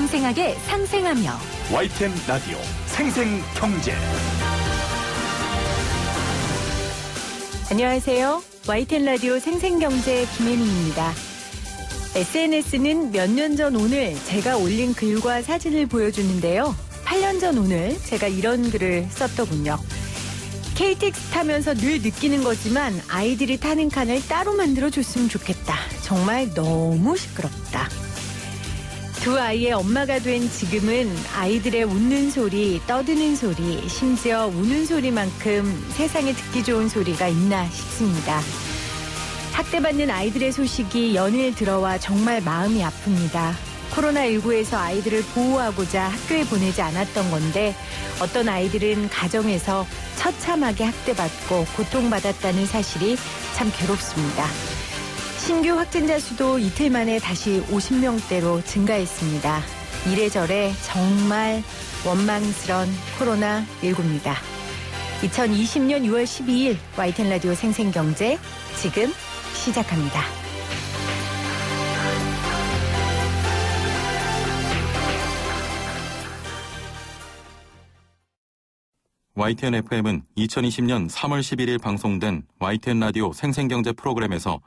생생하게 상생하며 YTN 라디오 생생경제. 안녕하세요. YTN 라디오 생생경제 김혜민입니다. SNS는 몇 년 전 오늘 제가 올린 글과 사진을 보여주는데요. 8년 전 오늘 제가 이런 글을 썼더군요. KTX 타면서 늘 느끼는 거지만 아이들이 타는 칸을 따로 만들어줬으면 좋겠다. 정말 너무 시끄럽다. 두 아이의 엄마가 된 지금은 아이들의 웃는 소리, 떠드는 소리, 심지어 우는 소리만큼 세상에 듣기 좋은 소리가 있나 싶습니다. 학대받는 아이들의 소식이 연일 들어와 정말 마음이 아픕니다. 코로나19에서 아이들을 보호하고자 학교에 보내지 않았던 건데 어떤 아이들은 가정에서 처참하게 학대받고 고통받았다는 사실이 참 괴롭습니다. 신규 확진자 수도 이틀 만에 다시 50명대로 증가했습니다. 이래저래 정말 원망스런 코로나19입니다. 2020년 6월 12일 YTN 라디오 생생경제 지금 시작합니다. YTN FM은 2020년 3월 11일 방송된 YTN 라디오 생생경제 프로그램에서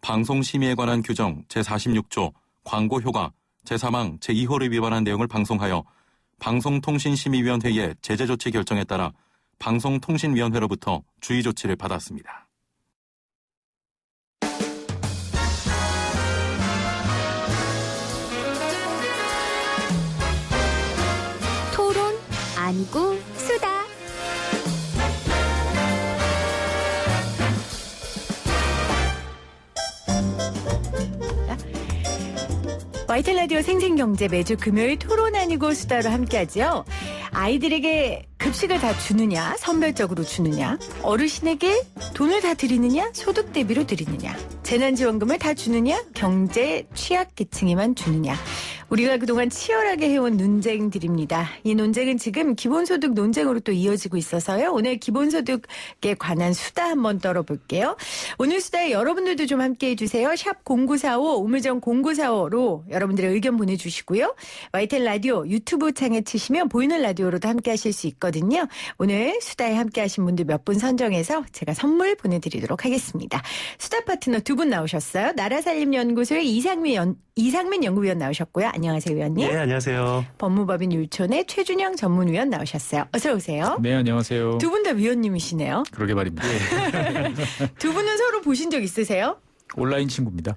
방송심의에 관한 규정 제46조 광고효과 제3항 제2호를 위반한 내용을 방송하여 방송통신심의위원회의 제재조치 결정에 따라 방송통신위원회로부터 주의조치를 받았습니다. 토론 아니고 수다. YTN 라디오 생생경제 매주 금요일 토론 아니고 수다로 함께하죠. 아이들에게 급식을 다 주느냐, 선별적으로 주느냐, 어르신에게 돈을 다 드리느냐, 소득 대비로 드리느냐, 재난지원금을 다 주느냐, 경제 취약계층에만 주느냐. 우리가 그동안 치열하게 해온 논쟁들입니다. 이 논쟁은 지금 기본소득 논쟁으로 또 이어지고 있어서요. 오늘 기본소득에 관한 수다 한번 떨어볼게요. 오늘 수다에 여러분들도 좀 함께해 주세요. 샵 0945 우물정 0945로 여러분들의 의견 보내주시고요. YTN 라디오 유튜브 창에 치시면 보이는 라디오로도 함께하실 수 있거든요. 오늘 수다에 함께하신 분들 몇 분 선정해서 제가 선물 보내드리도록 하겠습니다. 수다 파트너 두 분 나오셨어요. 나라살림연구소의 이상민 연구위원 나오셨고요. 안녕하세요, 위원님. 네, 안녕하세요. 법무법인 율촌의 최준영 전문위원 나오셨어요. 어서 오세요. 네, 안녕하세요. 두 분 다 위원님이시네요. 그러게 말입니다. 두 분은 서로 보신 적 있으세요? 온라인 친구입니다.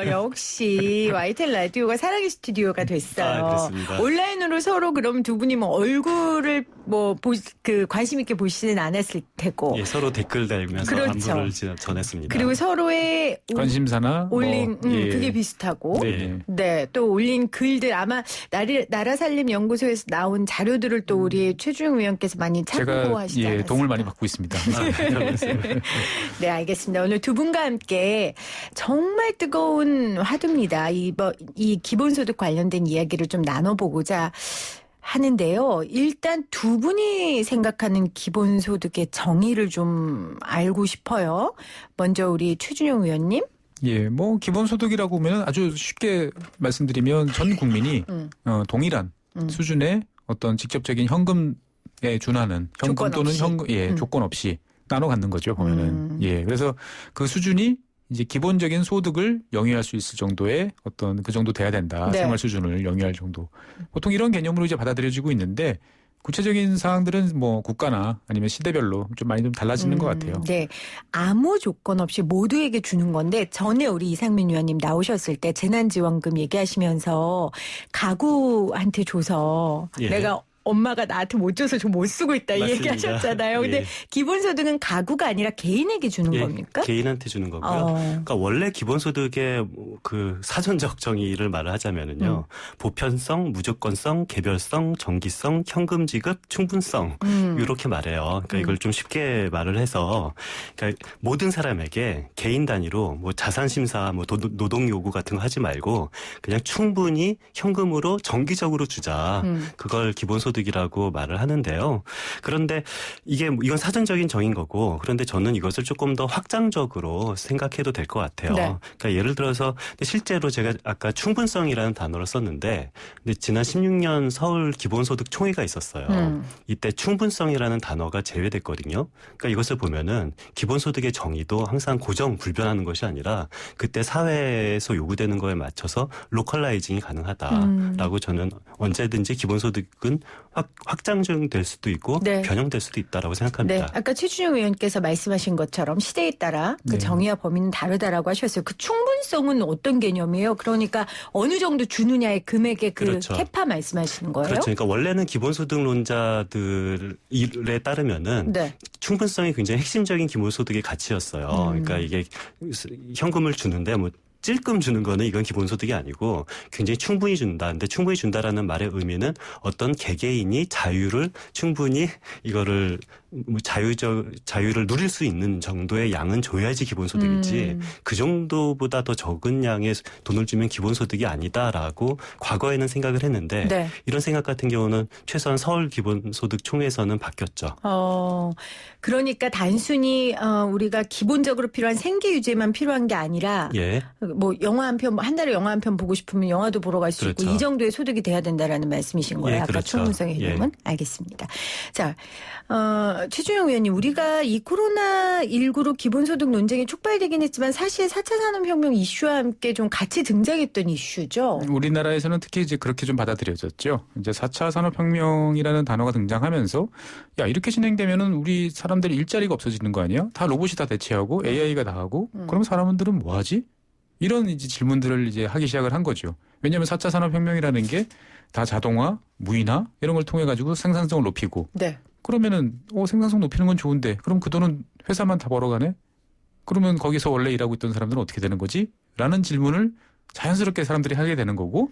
역시 YTN 라디오가 사랑의 스튜디오가 됐어요. 그렇습니다. 온라인으로 서로 그럼 두 분이 뭐 얼굴을 관심 있게 보시진 않았을 테고. 예, 서로 댓글 달면서 그렇죠. 안부를 전했습니다. 그리고 서로의 관심사나 올린 예. 그게 비슷하고. 네. 네, 또 올린 글들 아마 나라살림연구소에서 나온 자료들을 또 우리 최준영 위원께서 많이 참고하시지 제가 않았을까. 도움을 많이 받고 있습니다. 네, 알겠습니다. 오늘 두 분과 함께 정말 뜨거운 화두입니다. 이 기본소득 관련된 이야기를 좀 나눠보고자 하는데요. 일단 두 분이 생각하는 기본소득의 정의를 좀 알고 싶어요. 먼저 우리 최준영 의원님. 예, 뭐 기본소득이라고 하면 아주 쉽게 말씀드리면 전 국민이 동일한 수준의 어떤 직접적인 현금에 준하는 현금 조건 또는 없이. 현금 조건 없이 나눠 갖는 거죠, 보면은. 예. 그래서 그 수준이 이제 기본적인 소득을 영위할 수 있을 정도의 어떤 그 정도 돼야 된다. 네. 생활 수준을 영위할 정도. 보통 이런 개념으로 이제 받아들여지고 있는데 구체적인 사항들은 뭐 국가나 아니면 시대별로 좀 많이 좀 달라지는 것 같아요. 네. 아무 조건 없이 모두에게 주는 건데 전에 우리 이상민 위원님 나오셨을 때 재난지원금 얘기하시면서 가구한테 줘서 예. 내가 엄마가 나한테 못 줘서 좀 못 쓰고 있다 이 맞습니다. 얘기하셨잖아요. 근데 예. 기본소득은 가구가 아니라 개인에게 주는 예, 겁니까? 개인한테 주는 거고요. 그러니까 원래 기본소득의 그 사전적 정의를 말을 하자면은요. 보편성, 무조건성, 개별성, 정기성, 현금 지급, 충분성 이렇게 말해요. 그러니까 이걸 좀 쉽게 말을 해서 그러니까 모든 사람에게 개인 단위로 뭐 자산 심사, 뭐 노동 요구 같은 거 하지 말고 그냥 충분히 현금으로 정기적으로 주자. 그걸 기본소득 기본소득이라고 말을 하는데요. 그런데 이건 사전적인 정의인 거고, 그런데 저는 이것을 조금 더 확장적으로 생각해도 될 것 같아요. 네. 그러니까 예를 들어서 실제로 제가 아까 충분성이라는 단어를 썼는데, 근데 지난 16년 서울 기본소득 총회가 있었어요. 이때 충분성이라는 단어가 제외됐거든요. 그러니까 이것을 보면은 기본소득의 정의도 항상 고정 불변하는 것이 아니라 그때 사회에서 요구되는 거에 맞춰서 로컬라이징이 가능하다라고 저는 언제든지 기본소득은 확장될 수도 있고 네. 변형될 수도 있다라고 생각합니다. 네, 아까 최준용 의원께서 말씀하신 것처럼 시대에 따라 그 네. 정의와 범위는 다르다라고 하셨어요. 그 충분성은 어떤 개념이에요? 그러니까 어느 정도 주느냐의 금액의 그 그렇죠. 캐파 말씀하시는 거예요? 그렇죠. 그러니까 원래는 기본소득론자들에 따르면은 네. 충분성이 굉장히 핵심적인 기본소득의 가치였어요. 그러니까 이게 현금을 주는데 뭐 찔끔 주는 거는 이건 기본소득이 아니고 굉장히 충분히 준다. 근데 충분히 준다라는 말의 의미는 어떤 개개인이 자유를 충분히 이거를 자유를 누릴 수 있는 정도의 양은 줘야지 기본소득이지 그 정도보다 더 적은 양의 돈을 주면 기본소득이 아니다라고 과거에는 생각을 했는데 네. 이런 생각 같은 경우는 최소한 서울 기본소득 총회에서는 바뀌었죠. 그러니까 단순히 우리가 기본적으로 필요한 생계 유지만 필요한 게 아니라 예. 뭐 영화 한 편, 한 달에 영화 한 편 보고 싶으면 영화도 보러 갈 수 그렇죠. 있고 이 정도의 소득이 돼야 된다라는 말씀이신 거예요. 예, 아까 그렇죠. 충분성의 개념은 알겠습니다. 자, 최준용 의원님, 우리가 이 코로나19로 기본소득 논쟁이 촉발되긴 했지만 사실 4차 산업혁명 이슈와 함께 좀 같이 등장했던 이슈죠. 우리나라에서는 특히 이제 그렇게 좀 받아들여졌죠. 이제 4차 산업혁명이라는 단어가 등장하면서 야, 이렇게 진행되면은 우리 사람들이 일자리가 없어지는 거 아니야? 다 로봇이 다 대체하고 AI가 다 하고 그럼 사람들은 뭐 하지? 이런 이제 질문들을 이제 하기 시작을 한 거죠. 왜냐하면 4차 산업혁명이라는 게 다 자동화, 무인화 이런 걸 통해 가지고 생산성을 높이고 네. 그러면은 생산성 높이는 건 좋은데 그럼 그 돈은 회사만 다 벌어가네? 그러면 거기서 원래 일하고 있던 사람들은 어떻게 되는 거지? 라는 질문을 자연스럽게 사람들이 하게 되는 거고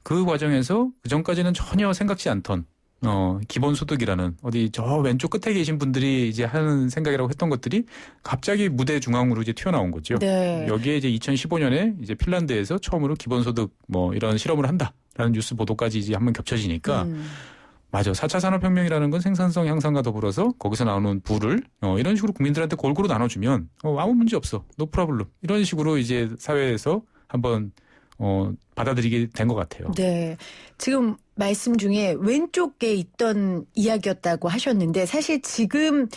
그 과정에서 그전까지는 전혀 생각지 않던 기본소득이라는 어디 저 왼쪽 끝에 계신 분들이 이제 하는 생각이라고 했던 것들이 갑자기 무대 중앙으로 이제 튀어나온 거죠. 네. 여기에 이제 2015년에 이제 핀란드에서 처음으로 기본소득 뭐 이런 실험을 한다라는 뉴스 보도까지 이제 한번 겹쳐지니까 맞아. 4차 산업혁명이라는 건 생산성 향상과 더불어서 거기서 나오는 부를 이런 식으로 국민들한테 골고루 나눠주면 아무 문제 없어. 노 프로블럼. 이런 식으로 이제 사회에서 한번 받아들이게 된 것 같아요. 네. 지금 말씀 중에 왼쪽에 있던 이야기였다고 하셨는데 사실 지금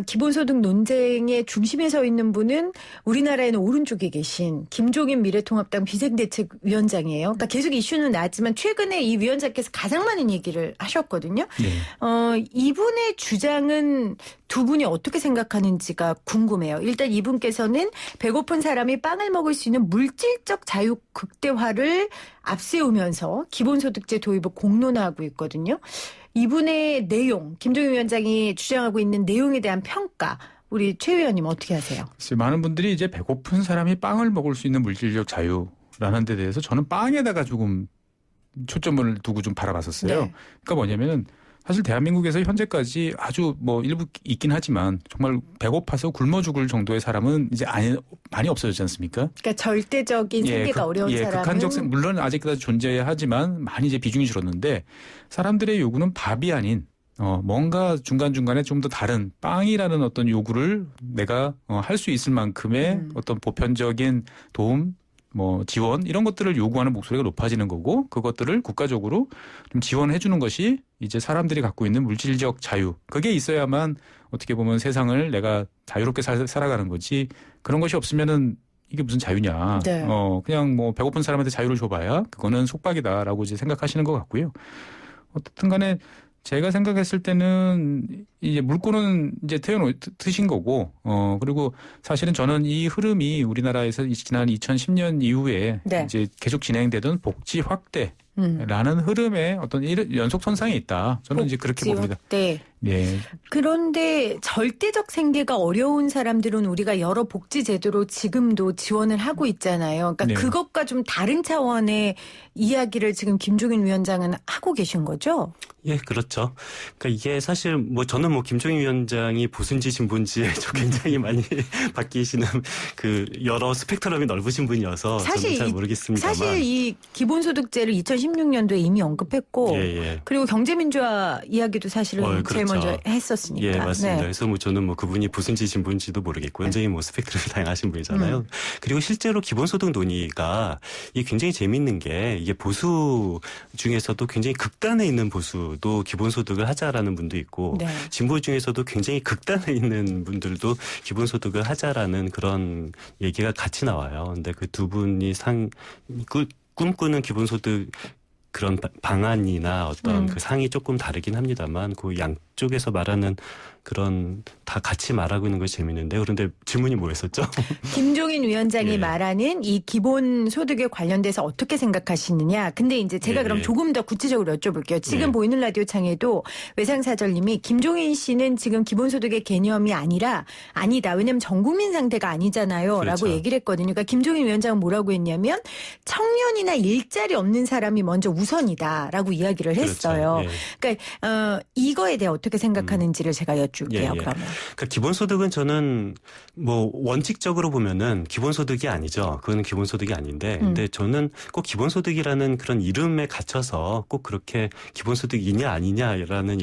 기본소득 논쟁의 중심에 서 있는 분은 우리나라에는 오른쪽에 계신 김종인 미래통합당 비상대책위원장이에요. 그러니까 계속 이슈는 나왔지만 최근에 이 위원장께서 가장 많은 얘기를 하셨거든요. 네. 이분의 주장은 두 분이 어떻게 생각하는지가 궁금해요. 일단 이분께서는 배고픈 사람이 빵을 먹을 수 있는 물질적 자유 극대화를 앞세우면서 기본소득제 도입을 공론화하고 있거든요. 이분의 내용, 김종인 위원장이 주장하고 있는 내용에 대한 평가, 우리 최 의원님 어떻게 하세요? 많은 분들이 이제 배고픈 사람이 빵을 먹을 수 있는 물질적 자유라는 데 대해서 저는 빵에다가 조금 초점을 두고 좀 바라봤었어요. 네. 그러니까 뭐냐면은 사실 대한민국에서 현재까지 아주 뭐 일부 있긴 하지만 정말 배고파서 굶어 죽을 정도의 사람은 이제 많이 없어졌지 않습니까? 그러니까 절대적인 생계가 어려운 사람은 극한적 물론 아직까지 존재해야 하지만 많이 이제 비중이 줄었는데 사람들의 요구는 밥이 아닌 뭔가 중간중간에 좀 더 다른 빵이라는 어떤 요구를 내가 할 수 있을 만큼의 어떤 보편적인 도움 뭐 지원 이런 것들을 요구하는 목소리가 높아지는 거고 그것들을 국가적으로 좀 지원해 주는 것이 이제 사람들이 갖고 있는 물질적 자유 그게 있어야만 어떻게 보면 세상을 내가 자유롭게 살아가는 거지 그런 것이 없으면은 이게 무슨 자유냐. 네. 그냥 뭐 배고픈 사람한테 자유를 줘봐야 그거는 속박이다라고 이제 생각하시는 것 같고요. 어떻든 간에 제가 생각했을 때는 이제 물꼬는 이제 트신 거고, 그리고 사실은 저는 이 흐름이 우리나라에서 지난 2010년 이후에 네. 이제 계속 진행되던 복지 확대라는 흐름의 어떤 연속선상에 있다. 저는 이제 그렇게 봅니다. 네. 예. 그런데 절대적 생계가 어려운 사람들은 우리가 여러 복지 제도로 지금도 지원을 하고 있잖아요. 그러니까 네. 그것과 좀 다른 차원의 이야기를 지금 김종인 위원장은 하고 계신 거죠? 예, 그렇죠. 그러니까 이게 사실 뭐 저는 뭐 김종인 위원장이 보수인지 진보인지에 굉장히 많이 바뀌시는 그 여러 스펙트럼이 넓으신 분이어서 저는 잘 모르겠습니다만. 사실 이 기본소득제를 2016년도에 이미 언급했고 예. 그리고 경제민주화 이야기도 사실은 그렇죠. 제일 먼저 했었으니까. 예, 맞습니다. 네. 그래서 뭐 저는 뭐 그분이 보수인지 진보인지도 모르겠고 굉장히 뭐 스펙트럼이 다양하신 분이잖아요. 그리고 실제로 기본소득 논의가 이게 굉장히 재밌는 게 이게 보수 중에서도 굉장히 극단에 있는 보수도 기본소득을 하자라는 분도 있고 네. 진보 중에서도 굉장히 극단에 있는 분들도 기본소득을 하자라는 그런 얘기가 같이 나와요. 근데 그 두 분이 꿈꾸는 기본소득 그런 방안이나 어떤 그 상이 조금 다르긴 합니다만 그 양쪽에서 말하는 그런 다 같이 말하고 있는 것이 재밌는데 그런데 질문이 뭐였었죠? 김종인 위원장이 예. 말하는 이 기본소득에 관련돼서 어떻게 생각하시느냐. 근데 이제 제가 예, 그럼 예. 조금 더 구체적으로 여쭤볼게요. 지금 예. 보이는 라디오 창에도 외상사절님이 김종인 씨는 지금 기본소득의 개념이 아니다. 왜냐하면 전국민 상태가 아니잖아요. 그렇죠. 라고 얘기를 했거든요. 그러니까 김종인 위원장은 뭐라고 했냐면 청년이나 일자리 없는 사람이 먼저 우선이다라고 이야기를 했어요. 그렇죠. 예. 그러니까 이거에 대해 어떻게 생각하는지를 제가 여쭐게요. 예. 그러면. 그러니까 기본소득은 저는 뭐 원칙적으로 보면은 기본소득이 아니죠. 그거는 기본소득이 아닌데, 근데 저는 꼭 기본소득이라는 그런 이름에 갇혀서 꼭 그렇게 기본소득이냐 아니냐라는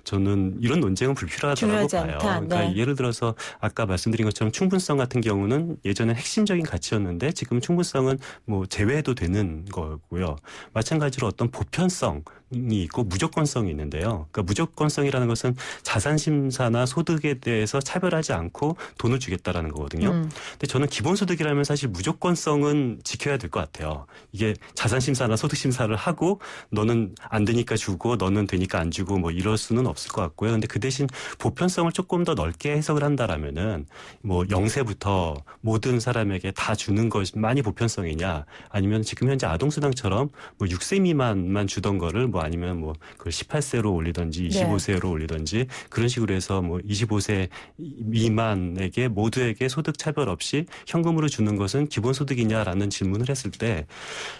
저는 이런 논쟁은 불필요하다고 중요하지 봐요. 않다. 그러니까 네. 예를 들어서 아까 말씀드린 것처럼 충분성 같은 경우는 예전에 핵심적인 가치였는데 지금 충분성은 뭐 제외해도 되는 거고요. 마찬가지로 어떤 보편성이 있고 무조건성이 있는데요. 그러니까 무조건성이라는 것은 자산심사나 소득에 대해서 차별하지 않고 돈을 주겠다라는 거거든요. 근데 저는 기본소득이라면 사실 무조건성은 지켜야 될 것 같아요. 이게 자산심사나 소득심사를 하고 너는 안 되니까 주고 너는 되니까 안 주고 뭐 이럴 수는 없을 것 같고요. 근데 그 대신 보편성을 조금 더 넓게 해석을 한다라면은 뭐 0세부터 모든 사람에게 다 주는 것만이 보편성이냐 아니면 지금 현재 아동수당처럼 뭐 6세 미만만 주던 거를 뭐 아니면 뭐 그걸 18세로 올리든지 25세로 올리든지 그런 식으로 해서 뭐 25세 미만에게 모두에게 소득 차별 없이 현금으로 주는 것은 기본소득이냐라는 질문을 했을 때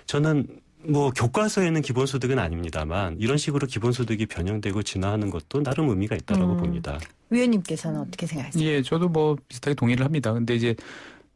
저는 뭐 교과서에는 기본소득은 아닙니다만 이런 식으로 기본소득이 변형되고 진화하는 것도 나름 의미가 있다고 봅니다. 위원님께서는 어떻게 생각하세요? 예, 저도 뭐 비슷하게 동의를 합니다. 근데 이제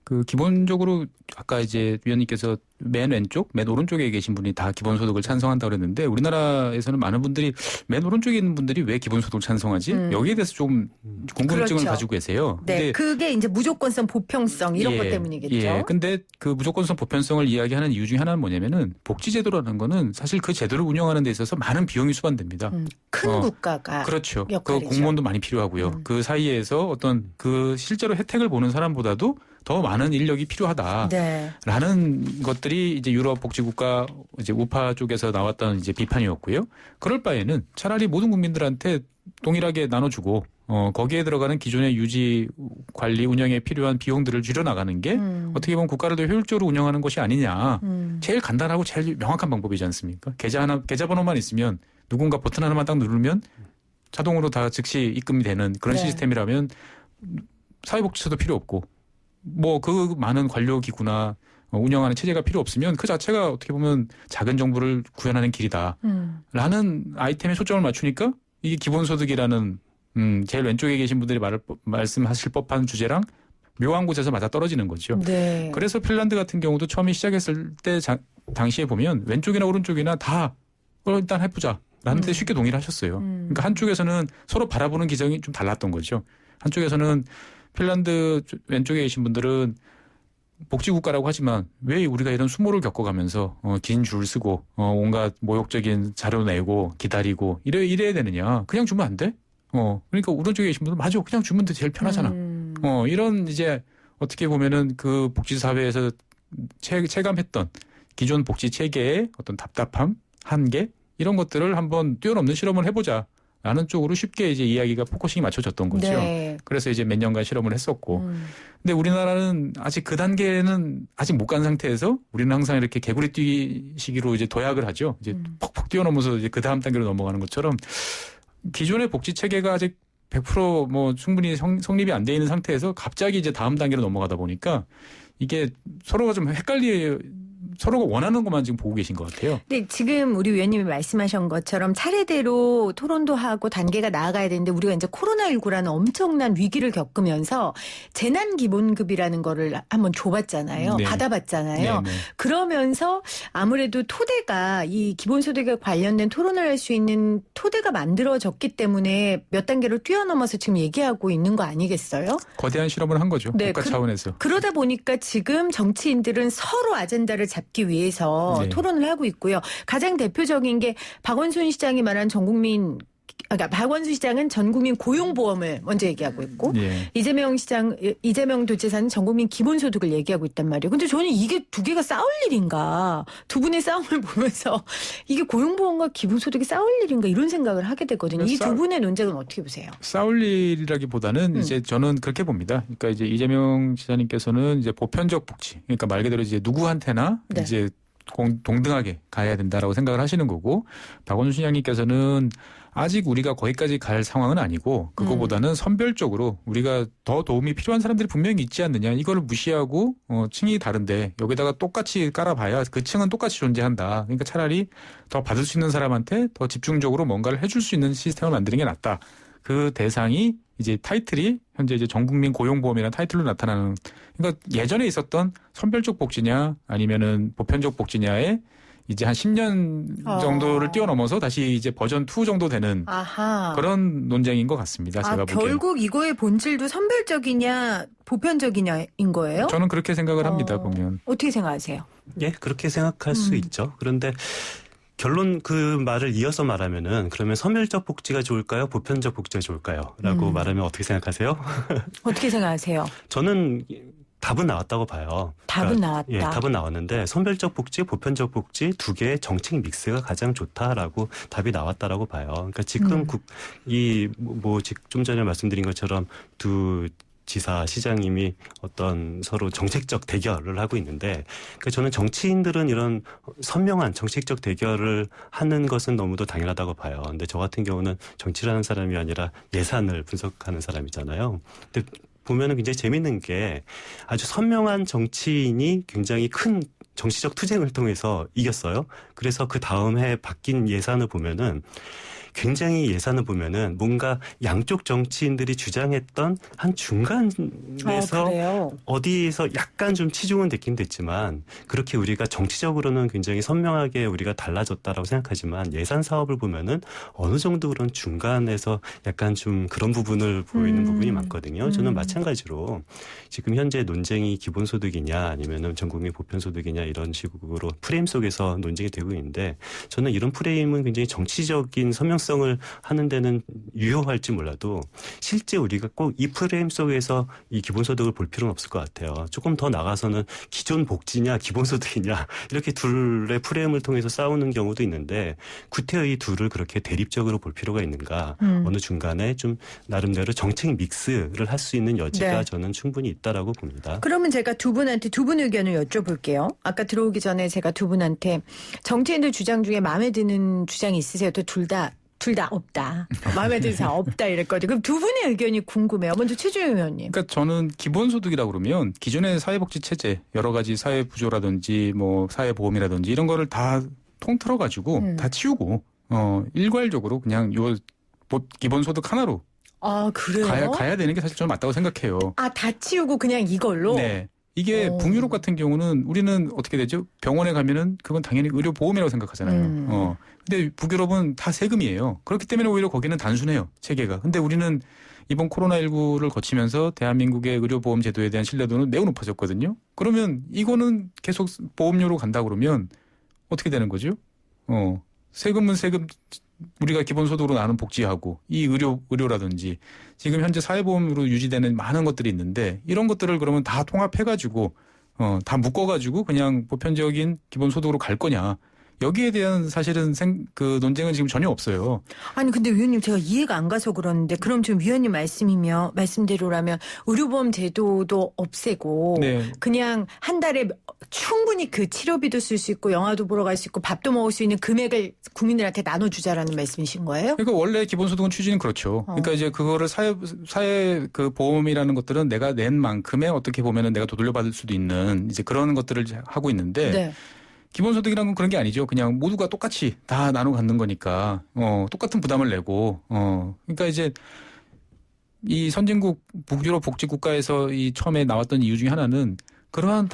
그 기본적으로 아까 이제 위원님께서 맨 왼쪽, 맨 오른쪽에 계신 분이 다 기본소득을 찬성한다고 그랬는데 우리나라에서는 많은 분들이 맨 오른쪽에 있는 분들이 왜 기본소득을 찬성하지? 여기에 대해서 좀 궁금증을 그렇죠. 가지고 계세요. 네, 근데 그게 이제 무조건성, 보편성 이런 것 때문이겠죠. 예, 근데 그 무조건성 보편성을 이야기하는 이유 중에 하나는 뭐냐면은 복지제도라는 거는 사실 그 제도를 운영하는 데 있어서 많은 비용이 수반됩니다. 큰 국가가 그렇죠. 그 역할이죠. 공무원도 많이 필요하고요. 그 사이에서 어떤 그 실제로 혜택을 보는 사람보다도 더 많은 인력이 필요하다라는 네. 것들이 이제 유럽 복지국가 이제 우파 쪽에서 나왔던 이제 비판이었고요. 그럴 바에는 차라리 모든 국민들한테 동일하게 나눠주고 거기에 들어가는 기존의 유지 관리 운영에 필요한 비용들을 줄여나가는 게 어떻게 보면 국가를 더 효율적으로 운영하는 것이 아니냐. 제일 간단하고 제일 명확한 방법이지 않습니까? 계좌번호만 있으면 누군가 버튼 하나만 딱 누르면 자동으로 다 즉시 입금이 되는 그런 네. 시스템이라면 사회복지처도 필요 없고 뭐 그 많은 관료 기구나 운영하는 체제가 필요 없으면 그 자체가 어떻게 보면 작은 정부를 구현하는 길이다라는 아이템에 초점을 맞추니까 이게 기본소득이라는 제일 왼쪽에 계신 분들이 말씀하실 법한 주제랑 묘한 곳에서 맞아 떨어지는 거죠. 네. 그래서 핀란드 같은 경우도 처음에 시작했을 때 당시에 보면 왼쪽이나 오른쪽이나 다 일단 해보자. 라는 데 쉽게 동의를 하셨어요. 그러니까 한쪽에서는 서로 바라보는 기정이 좀 달랐던 거죠. 한쪽에서는 핀란드 왼쪽에 계신 분들은 복지국가라고 하지만 왜 우리가 이런 수모를 겪어가면서 긴 줄 쓰고 온갖 모욕적인 자료 내고 기다리고 이래야 되느냐. 그냥 주면 안 돼? 그러니까 오른쪽에 계신 분들 맞아. 그냥 주면 돼. 제일 편하잖아. 이런 이제 어떻게 보면은 그 복지사회에서 체감했던 기존 복지 체계의 어떤 답답함, 한계 이런 것들을 한번 뛰어넘는 실험을 해보자. 라는 쪽으로 쉽게 이제 이야기가 포커싱이 맞춰졌던 거죠. 네. 그래서 이제 몇 년간 실험을 했었고. 근데 우리나라는 아직 그 단계는 아직 못 간 상태에서 우리는 항상 이렇게 개구리 뛰시기로 이제 도약을 하죠. 이제 퍽퍽 뛰어넘어서 이제 그 다음 단계로 넘어가는 것처럼 기존의 복지 체계가 아직 100% 충분히 성립이 안 돼 있는 상태에서 갑자기 이제 다음 단계로 넘어가다 보니까 이게 서로가 좀 서로가 원하는 것만 지금 보고 계신 것 같아요. 네, 지금 우리 위원님이 말씀하신 것처럼 차례대로 토론도 하고 단계가 나아가야 되는데 우리가 이제 코로나19라는 엄청난 위기를 겪으면서 재난기본급이라는 거를 한번 줘봤잖아요. 네. 받아봤잖아요. 네, 네. 그러면서 아무래도 토대가 이 기본소득에 관련된 토론을 할 수 있는 토대가 만들어졌기 때문에 몇 단계를 뛰어넘어서 지금 얘기하고 있는 거 아니겠어요? 거대한 실험을 한 거죠. 네, 국가 차원에서. 그러다 보니까 지금 정치인들은 서로 아젠다를 잡기 위해서 네. 토론을 하고 있고요. 가장 대표적인 게 박원순 시장이 말한 그러니까 박원순 시장은 전국민 고용보험을 먼저 얘기하고 있고 예. 이재명 도지사는 전국민 기본소득을 얘기하고 있단 말이에요. 근데 저는 이게 두 개가 싸울 일인가? 두 분의 싸움을 보면서 이게 고용보험과 기본소득이 싸울 일인가 이런 생각을 하게 되거든요. 이 두 분의 논쟁은 어떻게 보세요? 싸울 일이라기보다는 이제 저는 그렇게 봅니다. 그러니까 이제 이재명 지사님께서는 이제 보편적 복지, 그러니까 말 그대로 이제 누구한테나 네. 이제 동등하게 가야 된다라고 생각을 하시는 거고, 박원순 시장님께서는 아직 우리가 거기까지 갈 상황은 아니고 그거보다는 선별적으로 우리가 더 도움이 필요한 사람들이 분명히 있지 않느냐, 이거를 무시하고 층이 다른데 여기다가 똑같이 깔아봐야 그 층은 똑같이 존재한다. 그러니까 차라리 더 받을 수 있는 사람한테 더 집중적으로 뭔가를 해줄 수 있는 시스템을 만드는 게 낫다. 그 대상이 이제 타이틀이 현재 이제 전국민 고용보험이라는 타이틀로 나타나는, 그러니까 예전에 있었던 선별적 복지냐 아니면은 보편적 복지냐에 이제 한 10년 정도를 뛰어넘어서 다시 이제 버전 2 정도 되는 아하. 그런 논쟁인 것 같습니다. 제가 보기에는. 결국 이거의 본질도 선별적이냐 보편적이냐인 거예요? 저는 그렇게 생각을 합니다. 보면. 어떻게 생각하세요? 예, 그렇게 생각할 수 있죠. 그런데 결론 그 말을 이어서 말하면은 그러면 선별적 복지가 좋을까요? 보편적 복지가 좋을까요? 라고 말하면 어떻게 생각하세요? 어떻게 생각하세요? 저는 답은 나왔다고 봐요. 답은 나왔다. 예, 답은 나왔는데 선별적 복지, 보편적 복지 두 개의 정책 믹스가 가장 좋다라고 답이 나왔다라고 봐요. 그러니까 지금 좀 전에 말씀드린 것처럼 두 지사, 시장님이 어떤 서로 정책적 대결을 하고 있는데, 그러니까 저는 정치인들은 이런 선명한 정책적 대결을 하는 것은 너무도 당연하다고 봐요. 근데 저 같은 경우는 정치라는 사람이 아니라 예산을 분석하는 사람이잖아요. 근데 보면은 굉장히 재밌는 게 아주 선명한 정치인이 굉장히 큰 정치적 투쟁을 통해서 이겼어요. 그래서 그 다음 해 바뀐 예산을 보면은 굉장히 예산을 보면은 뭔가 양쪽 정치인들이 주장했던 한 중간에서 어디에서 약간 좀 치중은 됐긴 됐지만, 그렇게 우리가 정치적으로는 굉장히 선명하게 우리가 달라졌다라고 생각하지만 예산 사업을 보면은 어느 정도 그런 중간에서 약간 좀 그런 부분을 보이는 부분이 많거든요. 저는 마찬가지로 지금 현재 논쟁이 기본소득이냐 아니면은 전국민 보편소득이냐 이런 식으로 프레임 속에서 논쟁이 되고 있는데, 저는 이런 프레임은 굉장히 정치적인 선명성을 하는 데는 유효할지 몰라도 실제 우리가 꼭 이 프레임 속에서 이 기본소득을 볼 필요는 없을 것 같아요. 조금 더 나가서는 기존 복지냐 기본소득이냐 이렇게 둘의 프레임을 통해서 싸우는 경우도 있는데, 구태여 이 둘을 그렇게 대립적으로 볼 필요가 있는가. 어느 중간에 좀 나름대로 정책 믹스를 할 수 있는 여지가 저는 충분히 있다라고 봅니다. 그러면 제가 두 분 의견을 여쭤볼게요. 아까 들어오기 전에 제가 두 분한테 정치인들 주장 중에 마음에 드는 주장이 있으세요? 또 둘 다 없다. 마음에 드는 사람 없다 이랬거든요. 그럼 두 분의 의견이 궁금해요. 먼저 최주영 의원님. 그러니까 저는 기본소득이라고 그러면 기존의 사회복지 체제, 여러 가지 사회부조라든지 사회보험이라든지 이런 거를 다 통틀어 가지고 다 치우고 일괄적으로 그냥 요 기본소득 하나로 그래요? 가야 되는 게 사실 저는 맞다고 생각해요. 다 치우고 그냥 이걸로? 네. 이게 북유럽 같은 경우는 우리는 어떻게 되죠? 병원에 가면은 그건 당연히 의료보험이라고 생각하잖아요. 근데 북유럽은 다 세금이에요. 그렇기 때문에 오히려 거기는 단순해요, 체계가. 근데 우리는 이번 코로나19를 거치면서 대한민국의 의료보험 제도에 대한 신뢰도는 매우 높아졌거든요. 그러면 이거는 계속 보험료로 간다 그러면 어떻게 되는 거죠? 세금은 세금, 우리가 기본소득으로 나는 복지하고 이 의료라든지 지금 현재 사회보험으로 유지되는 많은 것들이 있는데, 이런 것들을 그러면 다 통합해가지고 다 묶어가지고 그냥 보편적인 기본소득으로 갈 거냐, 여기에 대한 사실은 그 논쟁은 지금 전혀 없어요. 아니 근데 위원님 제가 이해가 안 가서 그러는데 그럼 지금 위원님 말씀대로라면 의료보험 제도도 없애고 네. 그냥 한 달에 충분히 그 치료비도 쓸 수 있고 영화도 보러 갈 수 있고 밥도 먹을 수 있는 금액을 국민들한테 나눠주자라는 말씀이신 거예요? 그러니까 원래 기본소득은 취지는 그렇죠. 그러니까 이제 그거를 사회 그 보험이라는 것들은 내가 낸 만큼의 어떻게 보면은 내가 되돌려받을 수도 있는 이제 그런 것들을 하고 있는데 네. 기본소득이라는 건 그런 게 아니죠. 그냥 모두가 똑같이 다 나눠 갖는 거니까 똑같은 부담을 내고 그러니까 이제 이 선진국 북유럽 복지 국가에서 이 처음에 나왔던 이유 중에 하나는 그러한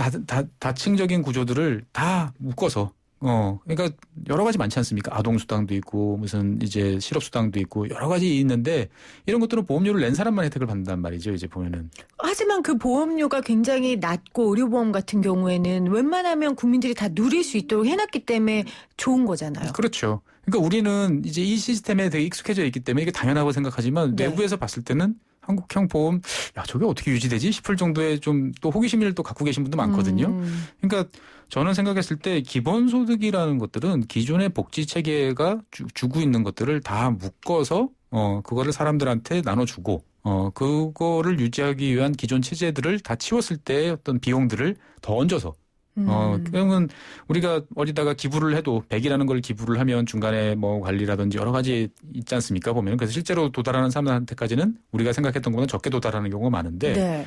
다층적인 구조들을 다 묶어서 그러니까 여러 가지 많지 않습니까? 아동수당도 있고 무슨 이제 실업수당도 있고 여러 가지 있는데 이런 것들은 보험료를 낸 사람만 혜택을 받는단 말이죠. 이제 보면은. 하지만 그 보험료가 굉장히 낮고 의료보험 같은 경우에는 웬만하면 국민들이 다 누릴 수 있도록 해놨기 때문에 좋은 거잖아요. 그렇죠. 그러니까 우리는 이제 이 시스템에 되게 익숙해져 있기 때문에 이게 당연하고 생각하지만 네. 외부에서 봤을 때는 한국형 보험 저게 어떻게 유지되지 싶을 정도의 좀 또 호기심을 또 갖고 계신 분도 많거든요. 그러니까 저는 생각했을 때 기본소득이라는 것들은 기존의 복지 체계가 주고 있는 것들을 다 묶어서 그거를 사람들한테 나눠주고 그거를 유지하기 위한 기존 체제들을 다 치웠을 때 어떤 비용들을 더 얹어서 그러면 우리가 어디다가 기부를 해도 100이라는 걸 기부를 하면 중간에 뭐 관리라든지 여러 가지 있지 않습니까? 보면 그래서 실제로 도달하는 사람한테까지는 우리가 생각했던 것보다 적게 도달하는 경우가 많은데 네.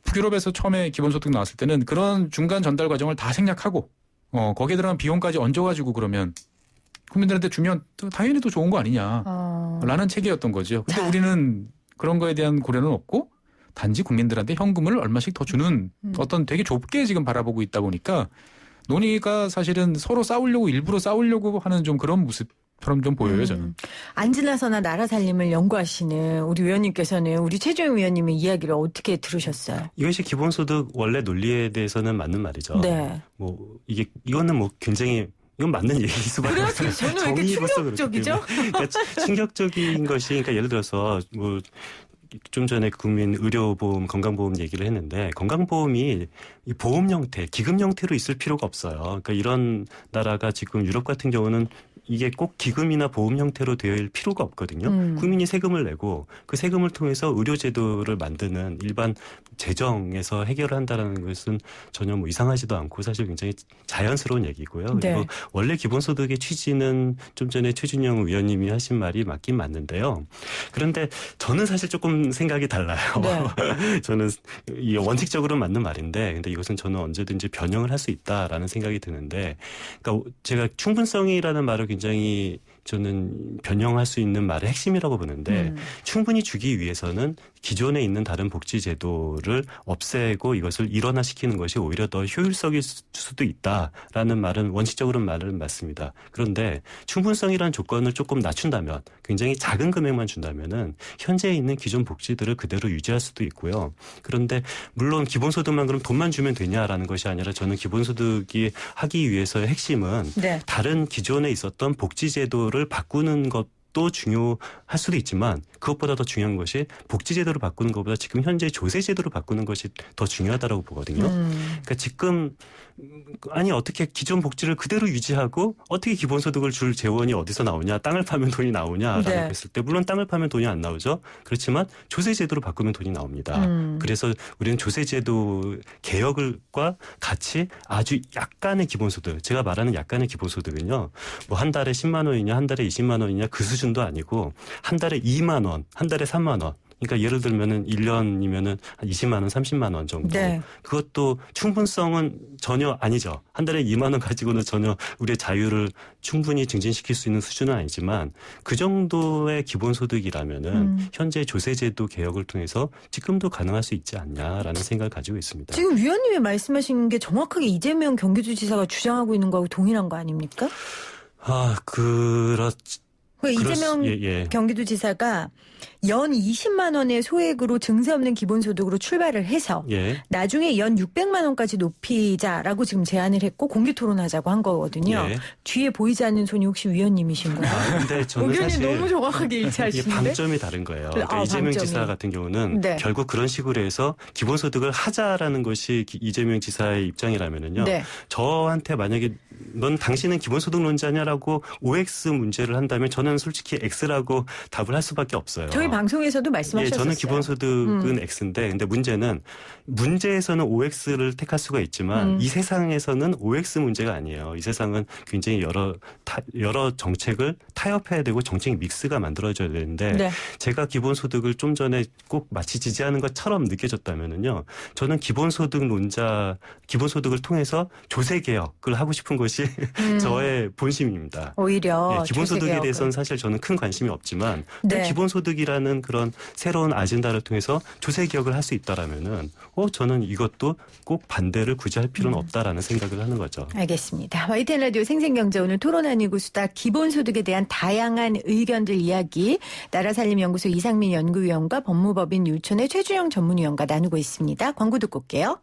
북유럽에서 처음에 기본소득 나왔을 때는 그런 중간 전달 과정을 다 생략하고 거기에 들어간 비용까지 얹어가지고 그러면 국민들한테 주면 당연히 더 좋은 거 아니냐라는 체계였던 거죠. 근데 우리는 그런 거에 대한 고려는 없고 단지 국민들한테 현금을 얼마씩 더 주는 어떤 되게 좁게 지금 바라보고 있다 보니까 논의가 사실은 서로 일부러 싸우려고 하는 좀 그런 모습처럼 좀 보여요, 저는. 안 지나서나 나라 살림을 연구하시는 우리 위원님께서는 우리 최주영 위원님의 이야기를 어떻게 들으셨어요? 이것이 기본소득 원래 논리에 대해서는 맞는 말이죠. 네. 이거는 굉장히 이건 맞는 얘기일 수밖에 그래요? 없어요. 저는 왜 이렇게 충격적이죠? 그러니까 충격적인 것이 그러니까 예를 들어서 좀 전에 국민 의료보험, 건강보험 얘기를 했는데 건강보험이 이 보험 형태, 기금 형태로 있을 필요가 없어요. 그러니까 이런 나라가 지금 유럽 같은 경우는 이게 꼭 기금이나 보험 형태로 되어 있을 필요가 없거든요. 국민이 세금을 내고 그 세금을 통해서 의료제도를 만드는 일반 재정에서 해결을 한다는 것은 전혀 이상하지도 않고 사실 굉장히 자연스러운 얘기고요. 네. 그리고 원래 기본소득의 취지는 좀 전에 최준영 위원님이 하신 말이 맞긴 맞는데요. 그런데 저는 사실 조금 생각이 달라요. 네. 저는 이 원칙적으로 맞는 말인데 근데 이것은 저는 언제든지 변형을 할 수 있다라는 생각이 드는데 그러니까 제가 충분성이라는 말을 굉장히 저는 변형할 수 있는 말의 핵심이라고 보는데 충분히 주기 위해서는 기존에 있는 다른 복지 제도를 없애고 이것을 일원화시키는 것이 오히려 더 효율적일 수도 있다라는 말은 원칙적으로는 말은 맞습니다. 그런데 충분성이라는 조건을 조금 낮춘다면 굉장히 작은 금액만 준다면은 현재 있는 기존 복지들을 그대로 유지할 수도 있고요. 그런데 물론 기본소득만 그럼 돈만 주면 되냐라는 것이 아니라 저는 기본소득이 하기 위해서의 핵심은 네. 다른 기존에 있었던 복지 제도를 바꾸는 것도 중요할 수도 있지만 그것보다 더 중요한 것이 복지제도를 바꾸는 것보다 지금 현재 조세제도를 바꾸는 것이 더 중요하다고 보거든요. 그러니까 지금 어떻게 기존 복지를 그대로 유지하고 어떻게 기본소득을 줄 재원이 어디서 나오냐, 땅을 파면 돈이 나오냐라고 네. 했을 때 물론 땅을 파면 돈이 안 나오죠. 그렇지만 조세제도로 바꾸면 돈이 나옵니다. 그래서 우리는 조세제도 개혁과 같이 아주 약간의 기본소득, 제가 말하는 약간의 기본소득은요, 한 달에 10만 원이냐, 한 달에 20만 원이냐 그 수준도 아니고 한 달에 2만 원, 한 달에 3만 원. 그러니까 예를 들면은 1년이면은 한 20만 원, 30만 원 정도. 네. 그것도 충분성은 전혀 아니죠. 한 달에 2만 원 가지고는 전혀 우리의 자유를 충분히 증진시킬 수 있는 수준은 아니지만 그 정도의 기본소득이라면은 현재 조세제도 개혁을 통해서 지금도 가능할 수 있지 않냐라는 생각을 가지고 있습니다. 지금 위원님이 말씀하신 게 정확하게 이재명 경기도지사가 주장하고 있는 거하고 동일한 거 아닙니까? 그렇죠. 이재명 예. 경기도지사가 연 20만 원의 소액으로 증세 없는 기본소득으로 출발을 해서 예. 나중에 연 600만 원까지 높이자라고 지금 제안을 했고 공개 토론하자고 한 거거든요. 예. 뒤에 보이지 않는 손이 혹시 위원님이신가요? 근데 저는 의견이 사실 너무 정확하게 이게 일치하시는데. 방점이 다른 거예요. 그러니까 아, 이재명 방점이. 지사 같은 경우는 네. 결국 그런 식으로 해서 기본소득을 하자라는 것이 이재명 지사의 입장이라면은요. 네. 저한테 만약에 넌 당신은 기본소득론자냐라고 OX 문제를 한다면 저는 솔직히 X라고 답을 할 수밖에 없어요. 저희 방송에서도 예, 말씀하셨어요. 저는 기본소득은 X인데, 근데 문제에서는 OX를 택할 수가 있지만 이 세상에서는 OX 문제가 아니에요. 이 세상은 굉장히 여러 정책을 타협해야 되고 정책 믹스가 만들어져야 되는데 네. 제가 기본소득을 좀 전에 꼭 마치 지지하는 것처럼 느껴졌다면은요, 저는 기본소득을 통해서 조세 개혁을 하고 싶은 것이 저의 본심입니다. 오히려 예, 기본소득에 조세 대해서는 개혁을. 사실 저는 큰 관심이 없지만 네. 기본소득이라는 그런 새로운 아젠다를 통해서 조세 개혁을 할 수 있다라면은 저는 이것도 꼭 반대를 굳이 할 필요는 없다라는 생각을 하는 거죠. 알겠습니다. YTN 라디오 생생경제 오늘 토론 아니고 수다 기본소득에 대한 다양한 의견들 이야기 나라살림연구소 이상민 연구위원과 법무법인 유촌의 최준영 전문위원과 나누고 있습니다. 광고 듣고 올게요.